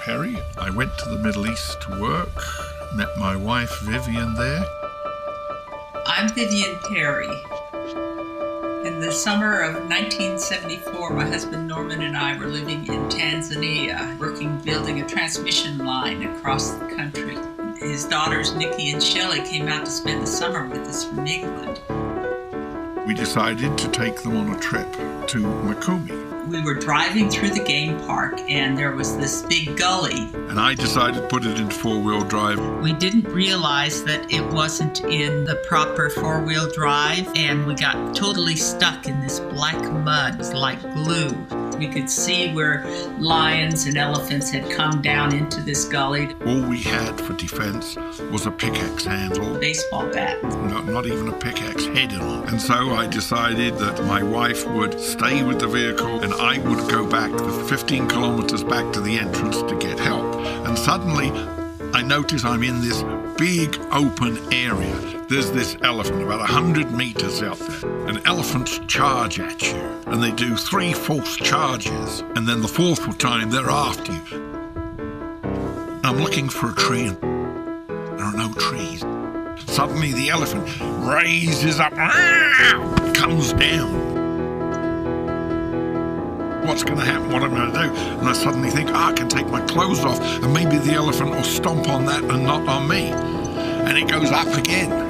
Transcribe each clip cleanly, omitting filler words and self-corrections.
Perry. I went to the Middle East to work, met my wife Vivian there. I'm Vivian Perry. In the summer of 1974, my husband Norman and I were living in Tanzania, building a transmission line across the country. His daughters Nikki and Shelley came out to spend the summer with us from England. We decided to take them on a trip to Mikumi. We were driving through the game park and there was this big gully. And I decided to put it into four-wheel drive. We didn't realize that it wasn't in the proper four-wheel drive, and we got totally stuck in this black mud. It was like glue. We could see where lions and elephants had come down into this gully. All we had for defense was a pickaxe handle. A baseball bat. Not even a pickaxe headed on. And so I decided that my wife would stay with the vehicle and I would go back the 15 kilometers back to the entrance to get help. And suddenly I notice I'm in this big open area. There's this elephant about 100 meters out there. And elephants charge at you. And they do 3 false charges. And then the 4th time they're after you. I'm looking for a tree and there are no trees. Suddenly the elephant raises up, comes down. What's going to happen? What am I going to do? And I suddenly think, I can take my clothes off and maybe the elephant will stomp on that and not on me. And it goes up again.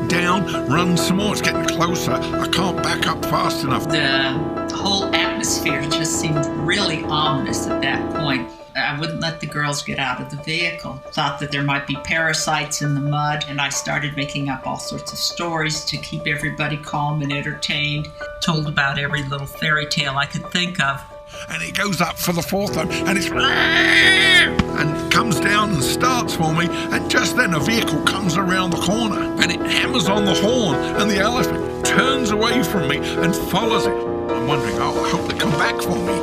Down, runs some more. It's getting closer. I can't back up fast enough. The whole atmosphere just seemed really ominous at that point. I wouldn't let the girls get out of the vehicle. Thought that there might be parasites in the mud, and I started making up all sorts of stories to keep everybody calm and entertained. Told about every little fairy tale I could think of. And it goes up for the 4th time, and it's and comes down and starts for me, and just then a vehicle comes around the corner, and it hammers on the horn, and the elephant turns away from me and follows it. I'm wondering, I hope they come back for me.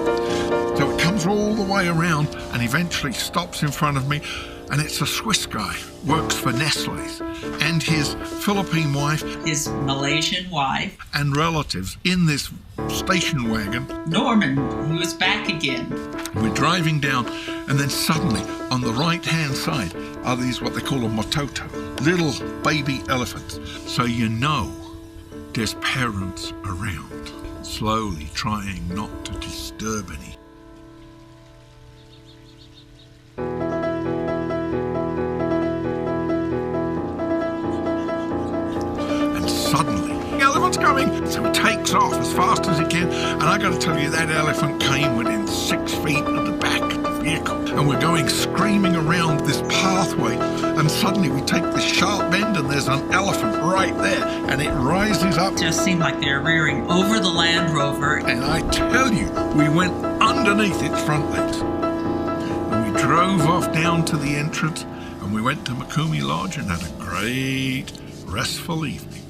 So it comes all the way around and eventually stops in front of me, and it's a Swiss guy, works for Nestle's, and his Philippine wife, his Malaysian wife, and relatives in this station wagon. Norman, he was back again. We're driving down, and then suddenly on the right-hand side are these what they call a mototo, little baby elephants. So you know there's parents around, slowly trying not to disturb any. Suddenly, the elephant's coming, so he takes off as fast as he can, and I got to tell you, that elephant came within 6 feet of the back of the vehicle, and we're going screaming around this pathway, and suddenly we take this sharp bend, and there's an elephant right there, and it rises up. It just seemed like they were rearing over the Land Rover, and I tell you, we went underneath its front legs, and we drove off down to the entrance, and we went to Mikumi Lodge and had a great, restful evening.